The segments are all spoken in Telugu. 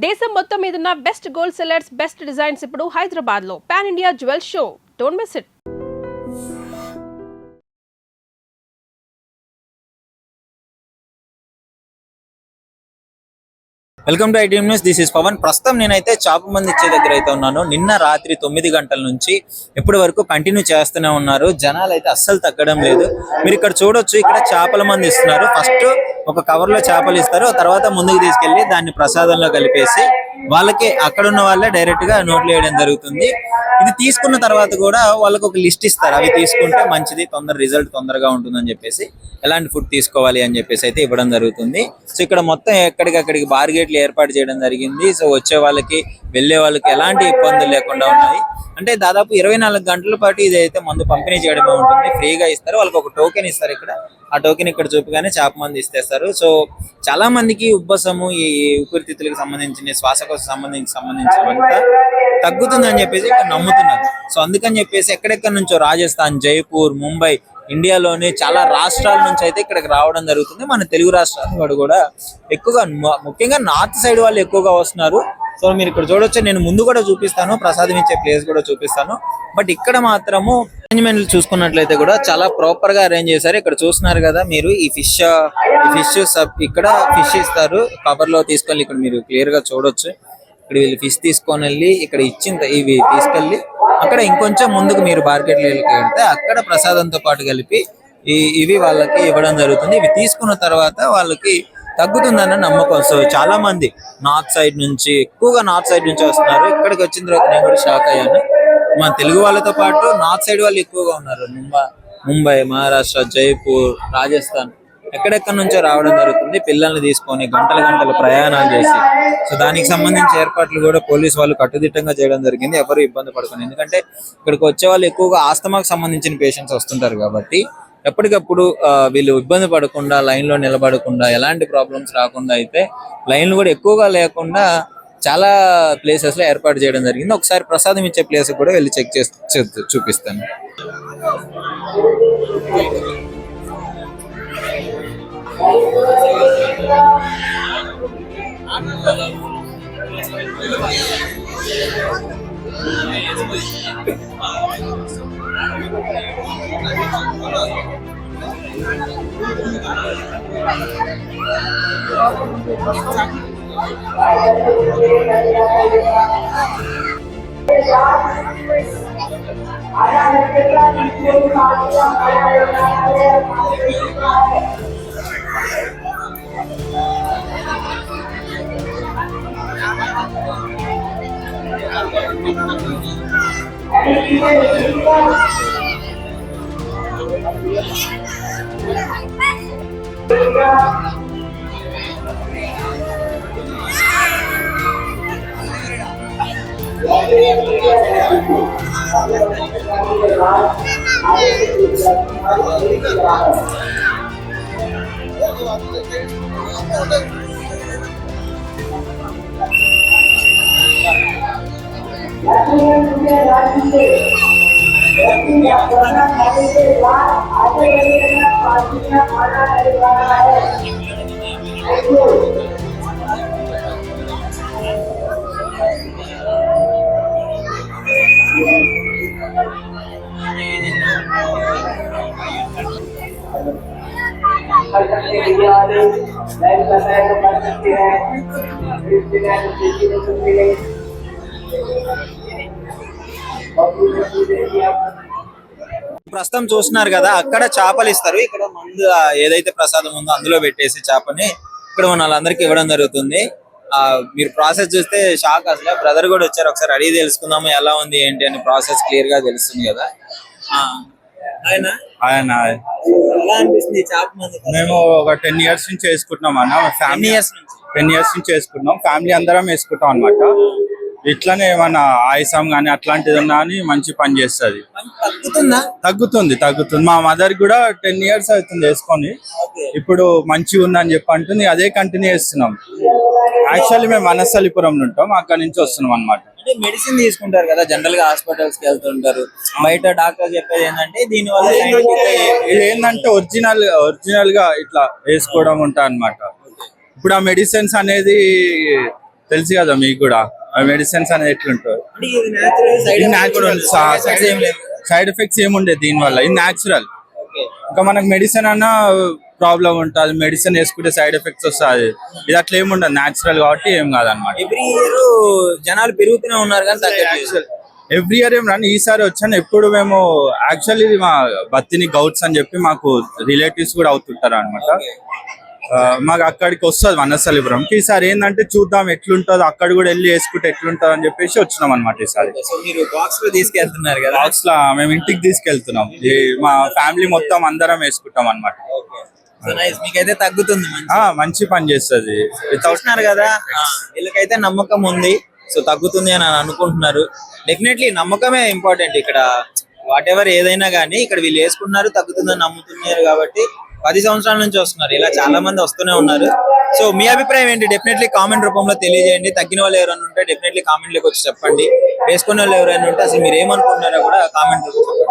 దేశం మొత్తం మీదున్న best gold sellers, best designs ఇప్పుడు హైదరాబాద్ లో pan India jewel show. Don't miss it. Welcome to ITM news. This is Pavan. ప్రస్తుతం నేనైతే చేప మంది ఇచ్చే దగ్గర అయితే ఉన్నాను. నిన్న రాత్రి 9 గంటల నుంచి ఇప్పటి వరకు కంటిన్యూ చేస్తూనే ఉన్నారు. జనాలు అయితే అస్సలు తగ్గడం లేదు. మీరు ఇక్కడ చూడొచ్చు, ఇక్కడ చేపల మంది ఇస్తున్నారు. ఫస్ట్ ఒక కవర్ లో చేపలు ఇస్తారు, తర్వాత ముందుకు తీసుకెళ్లి దాన్ని ప్రసాదంలో కలిపేసి వాళ్ళకి అక్కడ ఉన్న వాళ్ళే డైరెక్ట్ గా నోట్లు వేయడం జరుగుతుంది. ఇది తీసుకున్న తర్వాత కూడా వాళ్ళకి ఒక లిస్ట్ ఇస్తారు. అవి తీసుకుంటే మంచిది, రిజల్ట్ తొందరగా ఉంటుందని చెప్పేసి, ఎలాంటి ఫుడ్ తీసుకోవాలి అని చెప్పేసి అయితే ఇవ్వడం జరుగుతుంది. సో ఇక్కడ మొత్తం ఎక్కడికక్కడికి బార్గేట్లు ఏర్పాటు చేయడం జరిగింది. సో వచ్చే వాళ్ళకి వెళ్లే వాళ్ళకి ఎలాంటి ఇబ్బందులు లేకుండా ఉన్నాయి. అంటే దాదాపు 24 గంటల పాటు ఇది అయితే మందు పంపిణీ చేయడమే ఉంటుంది. ఫ్రీగా ఇస్తారు. వాళ్ళకి ఒక టోకెన్ ఇస్తారు. ఇక్కడ ఆ టోకెన్ ఇక్కడ చూపగానే చేప మంది ఇస్తేస్తారు. సో చాలా మందికి ఉబ్బసము, ఈ ఊపిరితిత్తులకు సంబంధించిన, శ్వాసకోశ సంబంధించినంతా తగ్గుతుందని చెప్పేసి ఇక్కడ నమ్ముతున్నారు. సో అందుకని చెప్పేసి ఎక్కడెక్కడి నుంచో రాజస్థాన్, జైపూర్, ముంబై, ఇండియాలోని చాలా రాష్ట్రాల నుంచి అయితే ఇక్కడికి రావడం జరుగుతుంది. మన తెలుగు రాష్ట్రాల వాడు కూడా ఎక్కువగా, ముఖ్యంగా నార్త్ సైడ్ వాళ్ళు ఎక్కువగా వస్తున్నారు. సో మీరు ఇక్కడ చూడొచ్చు, నేను ముందు కూడా చూపిస్తాను, ప్రసాదం ఇచ్చే ప్లేస్ కూడా చూపిస్తాను. బట్ ఇక్కడ మాత్రము అరేంజ్మెంట్లు చూసుకున్నట్లయితే కూడా చాలా ప్రాపర్ గా అరేంజ్ చేశారు. ఇక్కడ చూస్తున్నారు కదా మీరు, ఈ ఫిష్ ఇక్కడ ఫిష్ ఇస్తారు కవర్ లో తీసుకెళ్ళి. ఇక్కడ మీరు క్లియర్ గా చూడొచ్చు. ఇక్కడ వీళ్ళు ఫిష్ తీసుకొని వెళ్ళి ఇక్కడ ఇవి తీసుకెళ్ళి అక్కడ ఇంకొంచెం ముందుకు మీరు మార్కెట్లో వెళ్తే అక్కడ ప్రసాదంతో పాటు కలిపి ఇవి వాళ్ళకి ఇవ్వడం జరుగుతుంది. ఇవి తీసుకున్న తర్వాత వాళ్ళకి తగ్గుతుందన్న నమ్మకం. సో చాలా మంది ఎక్కువగా నార్త్ సైడ్ నుంచి వస్తున్నారు. ఇక్కడికి వచ్చిన తర్వాత నేను కూడా షాక్ అయ్యాను. మన తెలుగు వాళ్ళతో పాటు నార్త్ సైడ్ వాళ్ళు ఎక్కువగా ఉన్నారు. ముంబై, మహారాష్ట్ర, జైపూర్, రాజస్థాన్, ఎక్కడెక్కడి నుంచో రావడం జరుగుతుంది. పిల్లల్ని తీసుకొని గంటల ప్రయాణాలు చేసి, సో దానికి సంబంధించిన ఏర్పాట్లు కూడా పోలీసు వాళ్ళు కట్టుదిట్టంగా చేయడం జరిగింది. ఎవరు ఇబ్బంది పడకుండా, ఎందుకంటే ఇక్కడికి వచ్చే వాళ్ళు ఎక్కువగా ఆస్తమాకు సంబంధించిన పేషెంట్స్ వస్తుంటారు కాబట్టి ఎప్పటికప్పుడు వీళ్ళు ఇబ్బంది పడకుండా, లైన్ లో నిలబడకుండా, ఎలాంటి ప్రాబ్లమ్స్ రాకుండా అయితే లైన్లు కూడా ఎక్కువగా లేకుండా చాలా ప్లేసెస్ లో ఏర్పాటు చేయడం జరిగింది. ఒకసారి ప్రసాదం ఇచ్చే ప్లేస్ కూడా వెళ్ళి చెక్ చేసి చూపిస్తాను. ప్రస్తుతం చూస్తున్నారు కదా, అక్కడ చేపలు ఇస్తారు. ఇక్కడ ముందు ఏదైతే ప్రసాదం ఉందో అందులో పెట్టేసి చేపని ఇక్కడ మన వాళ్ళందరికీ ఇవ్వడం జరుగుతుంది. మీరు ప్రాసెస్ చూస్తే షాక్. అసలు బ్రదర్ కూడా వచ్చారు, ఒకసారి అడిగి తెలుసుకుందాము ఎలా ఉంది ఏంటి అని. ప్రాసెస్ క్లియర్ గా తెలుస్తుంది కదా. ఎలా అనిపిస్తుంది చేప మంది? మేము ఒక 10 years నుంచి వేసుకుంటున్నాం అన్న. 10 years నుంచి వేసుకుంటున్నాం. ఫ్యామిలీ అందరం వేసుకుంటాం అనమాట. ఇట్లానే ఏమన్నా ఆయాసం కానీ అట్లాంటిది ఉన్నా అని మంచి పని చేస్తుంది. తగ్గుతుంది. మా మదర్ కూడా 10 years అవుతుంది వేసుకొని. ఇప్పుడు మంచిగా ఉందని చెప్పి అంటుంది. అదే కంటిన్యూ చేస్తున్నాం. యాక్చువల్లీ మేము మనస్థలిపురం ఉంటాం, అక్కడ నుంచి వస్తున్నాం అనమాట. మెడిసిన్ తీసుకుంటారు కదా, జనరల్ గా హాస్పిటల్స్ కి వెళ్తుంటారు. బయట డాక్టర్ చెప్పేది ఏంటంటే దీని వల్ల ఇది ఏంటంటే ఒరిజినల్ గా ఇట్లా వేసుకోవడం ఉంటా అనమాట. ఇప్పుడు ఆ మెడిసిన్స్ అనేది తెలుసు కదా మీకు కూడా మెడిసిన్స్ అనేది ఎట్లుంటుంది. సైడ్ ఎఫెక్ట్స్ ఏముండే దీని వల్ల, ఇది న్యాచురల్. ఇంకా మనకు మెడిసిన్ అన్న ప్రాబ్లం ఉంటుంది, మెడిసిన్ వేసుకుంటే సైడ్ ఎఫెక్ట్స్ వస్తుంది. ఇది అట్లా ఏముండదు, న్యాచురల్ కాబట్టి ఏం కాదనమాట. ఎవ్రీ ఇయర్ జనాలు పెరుగుతూనే ఉన్నారు కానీ తగ్గట్లేదు. ఎవ్రీ ఇయర్ ఏం రాను, ఈసారి వచ్చాను. ఎప్పుడు మేము యాక్చువల్లీ ఇది మా బత్తిని గౌట్స్ అని చెప్పి మాకు రిలేటివ్స్ కూడా అవుతుంటారు అనమాట. మాకు అక్కడికి వస్తుంది వనస్థలిపురంకి. ఈసారి ఏంటంటే చూద్దాం ఎట్లుంటుందో, అక్కడ కూడా వెళ్ళి వేసుకుంటే ఎట్లుంటుంది అని చెప్పేసి వచ్చినాం అనమాట. ఈసారి మీరు బాక్స్ లో తీసుకెళ్తున్నారు కదా, బాక్స్ లా మేము ఇంటికి తీసుకెళ్తున్నాం. మా ఫ్యామిలీ మొత్తం అందరం వేసుకుంటాం అనమాట. మీకైతే తగ్గుతుంది, మంచి పని చేస్తుంది. చూస్తున్నారు కదా, వీళ్ళకైతే నమ్మకం ఉంది. సో తగ్గుతుంది అని అనుకుంటున్నారు. డెఫినెట్లీ నమ్మకమే ఇంపార్టెంట్ ఇక్కడ. వాట్ ఎవర్ ఏదైనా కానీ ఇక్కడ వీళ్ళు వేసుకున్నారు, తగ్గుతుందని నమ్ముతున్నారు కాబట్టి 10 సంవత్సరాల నుంచి వస్తున్నారు. ఇలా చాలా మంది వస్తూనే ఉన్నారు. సో మీ అభిప్రాయం ఏంటి? డెఫినెట్లీ కామెంట్ రూపంలో తెలియజేయండి. తగ్గిన వాళ్ళు ఎవరైనా ఉంటే డెఫినెట్లీ కామెంట్ లోకి వచ్చి చెప్పండి. వేసుకునే వాళ్ళు ఎవరైనా ఉంటే అసలు మీరు ఏమనుకుంటున్నారో కూడా కామెంట్ చెప్పండి.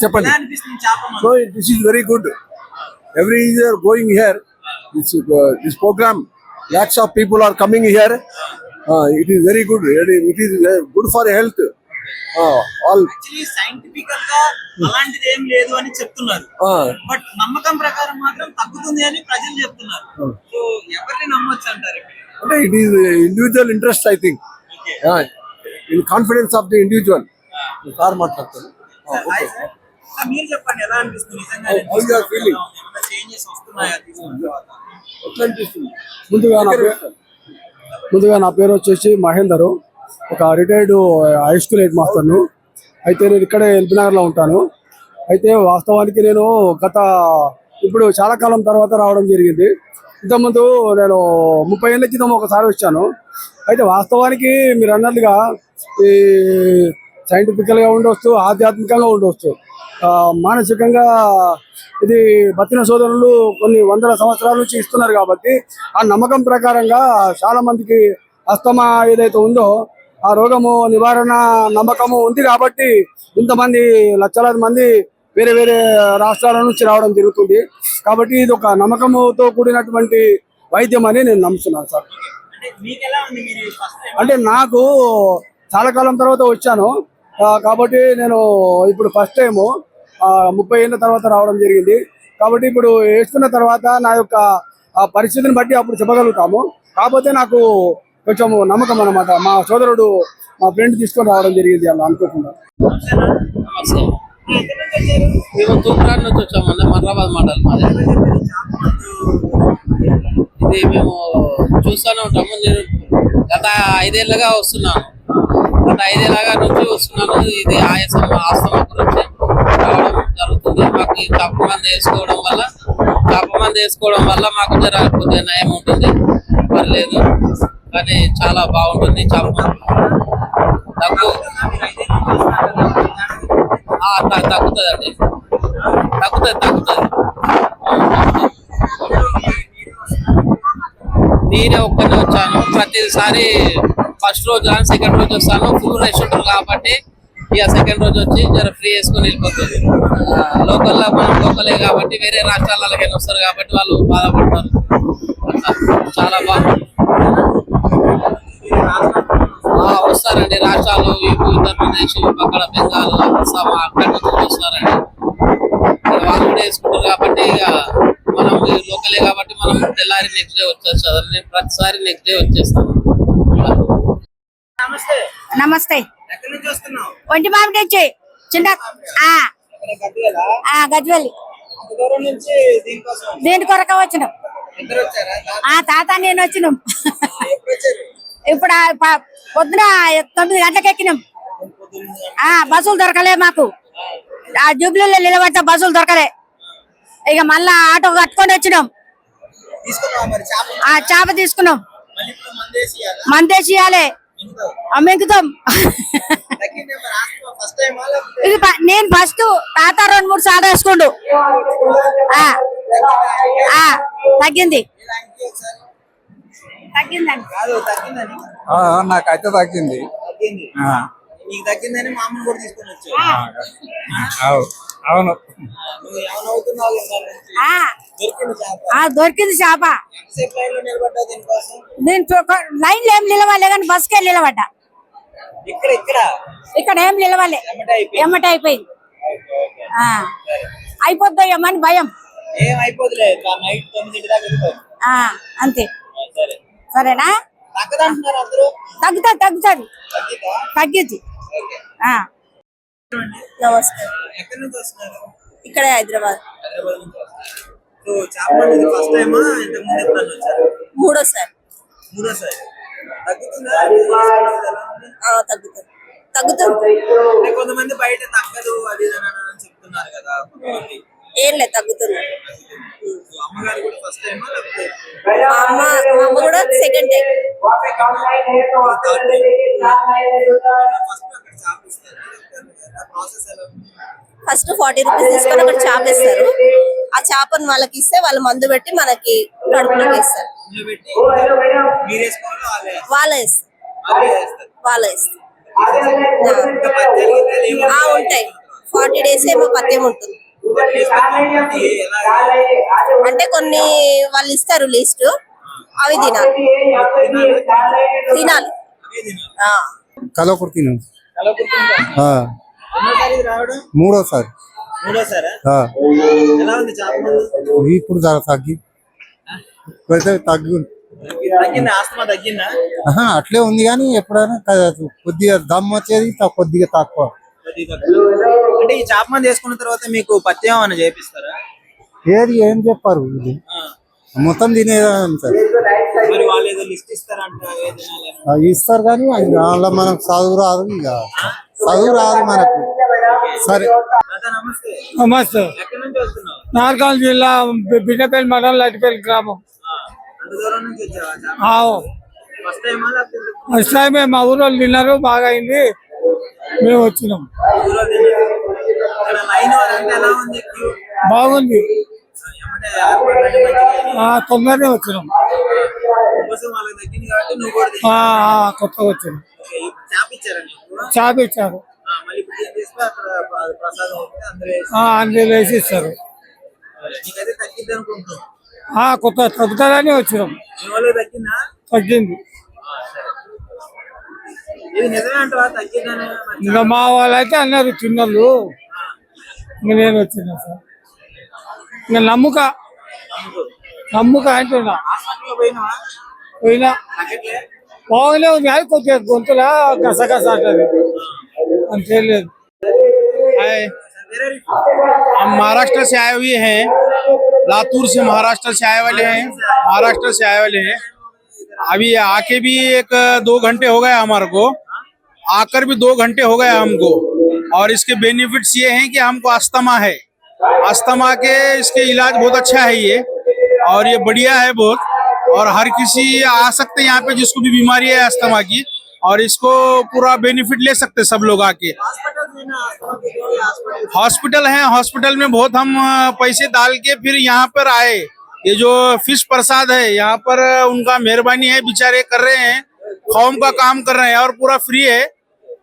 చెప్పండి. ఎలా అనిపిస్తుంది చేప? So this is very good. Every year going here, this program, lots of people are coming here. It is very good. It is good for health. All. Actually scientifical గా అలాంటిది ఏం లేదు అని చెప్తున్నారు. బట్ నమ్మకం ప్రకారం మాత్రం తగ్గుతుంది అని ప్రజలు చెప్తున్నారు. సో ఎవరిని నమ్మొచ్చు అంటారు? It is individual interest, I think. In confidence of the individual. Sir మాట్లాడతారు. మీరు చెప్పండి, ఎలా అనిపిస్తుంది నిజంగా? How you are feeling? ఏమైనా చేంజెస్ వస్తున్నాయా తీసుకున్న తర్వాత? ఎట్లా అనిపిస్తుంది? ముందుగా నా పేరు వచ్చేసి మహేందర్. ఒక రిటైర్డ్ హై స్కూల్ హెడ్ మాస్టర్ను. అయితే నేను ఇక్కడే ఎల్బీనగర్లో ఉంటాను. అయితే వాస్తవానికి నేను ఇప్పుడు చాలా కాలం తర్వాత రావడం జరిగింది. ఇంతకుముందు నేను 30 ఏళ్ళ క్రితం ఒకసారి వచ్చాను. అయితే వాస్తవానికి మీరు అన్నట్లుగా ఈ సైంటిఫికల్గా ఉండవచ్చు, ఆధ్యాత్మికంగా ఉండవచ్చు, మానసికంగా ఇది బతిన సోదరులు కొన్ని వందల సంవత్సరాల నుంచి ఇస్తున్నారు కాబట్టి ఆ నమ్మకం ప్రకారంగా చాలా మందికి అస్తమా ఏదైతే ఉందో ఆ రోగము నివారణ నమ్మకము ఉంది కాబట్టి ఇంతమంది లక్షలాది మంది వేరే వేరే రాష్ట్రాల నుంచి రావడం జరుగుతుంది. కాబట్టి ఇది ఒక నమ్మకంతో కూడినటువంటి వైద్యం అని నేను నమ్ముతున్నాను సార్. అంటే నాకు చాలా కాలం తర్వాత వచ్చాను కాబట్టి నేను ఇప్పుడు ఫస్ట్ టైము 30 ఏళ్ళ తర్వాత రావడం జరిగింది. కాబట్టి ఇప్పుడు వేసుకున్న తర్వాత నా యొక్క పరిస్థితిని బట్టి అప్పుడు చెప్పగలుగుతాము. కాకపోతే నాకు కొంచెం నమ్మకం అన్నమాట. మా సోదరుడు మా ఫ్రెండ్ తీసుకొని రావడం జరిగింది అలా అనుకోకుండా. మేము తూప్రాన్ నుంచి వచ్చామండి, మర్రాబాద్ మండలం మాది. ఇది మేము చూస్తూనే ఉంటాము. నేను గత 5 ఏళ్ళగా వస్తున్నాను. నుంచి వస్తున్నాను. ఇది ఆస్తమా గురించి రావడం జరుగుతుంది. మాకు ఈ కప్పు మంది వేసుకోవడం వల్ల మాకు జరగకపోతే నయం ఉంటుంది, పర్లేదు. కానీ చాలా బాగుంటుంది. తగ్గుతుందండి, తగ్గుతుంది. నేనే ఒక్కనే వచ్చాను. ప్రతిసారి ఫస్ట్ రోజు కానీ సెకండ్ రోజు వస్తాను. ఫుల్ రష్ ఉంటారు కాబట్టి ఇక సెకండ్ రోజు వచ్చి జర ఫ్రీ వేసుకొని వెళ్ళిపోతుంది. లోకల్లో మనం లోకలే కాబట్టి వేరే రాష్ట్రాలకి వస్తారు కాబట్టి వాళ్ళు బాధపడతారు. చాలా బాగుంటుంది. వస్తారండి రాష్ట్రాలు, ఉత్తరప్రదేశ్, అక్కడ బెంగాల్, అస్సాం అక్కడి నుంచి వస్తారండి. వాళ్ళు కూడా వేసుకుంటారు కాబట్టి ఇక మనం లోకలే కాబట్టి మనం తెల్లారి నెక్స్ట్ డే వచ్చేస్తాం. నేను ప్రతిసారి నెక్స్ట్ డే వచ్చేస్తాను. నమస్తే. ఒంటి మామిడి నుంచి చిన్న గజ్వెల్లి దీని కొరక వచ్చినాం. తాత నేను వచ్చినాం. ఇప్పుడు పొద్దున 9 గంటలకు ఎక్కినాం. బస్సులు దొరకలే మాకు. జూబ్లీలో నిలబడితే బస్సులు దొరకలే. ఇక మళ్ళా ఆటో కట్టుకొని వచ్చినాం. చేప తీసుకున్నాం. మందేసి ఇవ్వాలి, మెంకుతాం. ఇది నేను ఫస్ట్, తాత 2-3 సార్లు వేసుకుండు. తగ్గింది. నాకైతే తగ్గింది. నీకు తగ్గిందని మా అమ్మని కూడా తీసుకొని వచ్చావు అవును నువ్వు ఏమవుతున్నావు ఇందాక నుంచి? ఆ, దొరికింది చేప ఆ, దొరికింది చేప. ఎంతసేపు లైన్ లో నిలబడ్డావు దీనికోసం? లైన్ లో ఏం నిలవాలి కానీ బస్కే నిలబడ్డా. ఇక్కడ ఇక్కడ ఇక్కడ ఏం నిలవాలి, ఎమ్మటే అయిపోయింది. ఎమ్మట అయిపోయింది. ఆ, అయిపోద్దామని భయం. ఏం అయిపోతులే నైట్ 9 దాకా వెళ్ళిపోయి ఆ, అంతే. సరే సరేనా? తగ్గదంటున్నారు అందరూ తగ్గుతుంది తగ్గుతుంది తగ్గిద్దా? తగ్గిద్ది. ఓకే. ఆ. నమస్కారం. ఎక్కడి నుంచి వస్తున్నారు? ఇక్కడే హైదరాబాద్. హైదరాబాద్ నుంచి వస్తున్నారు. సో చేప అనేది ఫస్ట్ టైమా ఇంతకు ముందు ఎప్పుడన్నా వచ్చారు? మూడోసారి. మూడోసారి తగ్గుతుందా? ఎలా ఉంది? తగ్గుతుంది తగ్గుతుంది. అంటే కొంతమంది బయట తగ్గదు అది ఇది అని చెప్తున్నారు కదా కొంతమంది. ఏం లేదు, తగ్గుతుంది. సో అమ్మగారు కూడా ఫస్ట్ టైమా లేకపోతే మా అమ్మ కూడా second time. Third time? First అక్కడ చేప ఇస్తారు ప్రాసెస్ ఎలా ఉంది? ఫస్ట్ 40 రూపీస్ తీసుకొని అక్కడ చేప ఇస్తారు. ఆ చేపను వాళ్ళకి ఇస్తే వాళ్ళు మందు పెట్టి మనకి కడుపులోకి ఇస్తారు. ఇందులో పెట్టి మీరు వేసుకోవాలి వాళ్ళే ఇస్తారు. వాళ్ళే వేస్తారు. వాళ్ళే ఇస్తారు. ఇంకా పత్యాలు గిత్యాలు ఏమన్నా ఉంటాయి. 40 డేస్ ఏమో పత్యం ఉంటుంది. ఎలా అంటే కొన్ని వాళ్ళు ఇస్తారు లిస్ట్, అవి తినాలి. తినాలి. ఆ. కలవకుర్తి నుంచి ఎన్నోసారి ఇది రావడం? మూడోసారి. మూడోసారా? ఎలా ఉంది చేప ఇప్పుడు తగ్గి తగ్గిందా? ఆస్తమా తగ్గిందా? అట్లే ఉంది కానీ ఎప్పుడైనా కొద్దిగా దమ్ వచ్చేది కొద్దిగా తక్కువ. కొద్దిగా తక్కువ. అంటే ఈ చేప మంది వేసుకున్న తర్వాత మీకు పత్యం అని చేపిస్తారా? ఏది ఏం చెప్పారు ఇది ఆ. మొత్తం తినేదాన్ని సార్. మరి వాళ్ళు ఏదో లిస్ట్ ఇస్తారంట ఏ తినాలి? ఇస్తారు కానీ దానిలో మనకు చదువు రాదు, ఇక చదువు రాదు మనకు. సరే దాదా నమస్తే. నమస్తే. ఎక్కడి నుంచి వస్తున్నావు? నార్కల్ జిల్లా బిడ్డపల్లి మండలం లటిపల్లి గ్రామం. అంత దూరం నుంచి వచ్చావా చేప? ఫస్ట్ టైమా లేకపోతే ఫస్ట్ టైమే మా ఊళ్ళో తిన్నారు, బాగా అయింది, మేము వచ్చినాం. ఊరో తిన్నారు? ఇక్కడ లైన్ అంటే ఎలా ఉంది? క్యూ బాగుంది, ఏమంటే ఏర్పాట్లన్నీ మంచిగా అయినాయి? తొందరనే వచ్చినాం. కోసం వాళ్ళకి తగ్గింది కాబట్టి నువ్వు కూడా తిన్నావు. కొత్తగా వచ్చినాం. ఓకే, ఇప్పుడు చేప ఇచ్చారా నీకు? చేప ఇచ్చారు, మళ్ళీ ఇప్పుడు ఏం చేస్తే అక్కడ ప్రసాదం వస్తే అందరూ వేసి అందులో వేసి ఇస్తారు. నీకైతే తగ్గిద్ది అనుకుంటున్నావు. కొత్త తగ్గుతుందని వచ్చినాం. మీ వాళ్ళు తగ్గిందా? తగ్గింది. సరే. ఇది నిజమే అంటావా తగ్గిందని? ఇంకా మా వాళ్ళైతే అన్నారు చిన్నోళ్ళు, ఇంకా నేను వచ్చినా సార్. ఇంకా నమ్ముక అంటున్నా. హాస్పిటల్లో పోయినావా? పోయినా తగ్గట్లే? బాగానే ఉంది, అది కొద్దిగా గొంతులా గసగస అంటది, అంతే లేదు. हम महाराष्ट्र से आए हुए हैं, लातूर से महाराष्ट्र से आए वाले हैं, महाराष्ट्र से आए वाले हैं। अभी आके भी 1-2 घंटे हो गए हमारे को, आकर भी 2 घंटे हो गए हमको। और इसके बेनिफिट्स ये हैं कि हमको अस्थमा है, अस्थमा के इसके इलाज बहुत अच्छा है ये, और ये बढ़िया है बहुत। और हर किसी आ सकते हैं यहाँ पे जिसको भी बीमारी है अस्थमा की, और इसको पूरा बेनिफिट ले सकते सब लोग आके। हॉस्पिटल है, हॉस्पिटल में बहुत हम पैसे डाल के फिर यहाँ पर आए। ये जो फिश प्रसाद है यहाँ पर उनका मेहरबानी है, बेचारे कर रहे हैं, कौम का काम कर रहे हैं और पूरा फ्री है,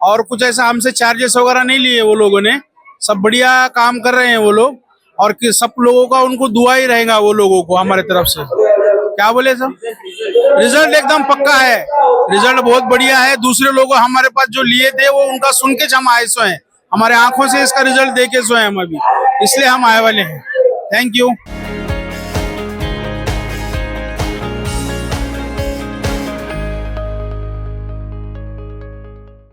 और कुछ ऐसा हमसे चार्जेस वगैरह नहीं लिए वो लोगों ने, सब बढ़िया काम कर रहे हैं वो लोग। और सब लोगों का उनको दुआ ही रहेगा वो लोगों को हमारे तरफ से। क्या बोले सर? रिजल्ट एकदम पक्का है, रिजल्ट बहुत बढ़िया है। दूसरे लोग हमारे पास जो लिए थे वो उनका सुन के हम आए सो हैं, हमारे आंखों से इसका रिजल्ट देके सो हैं हम अभी, इसलिए हम आए वाले हैं। Thank you.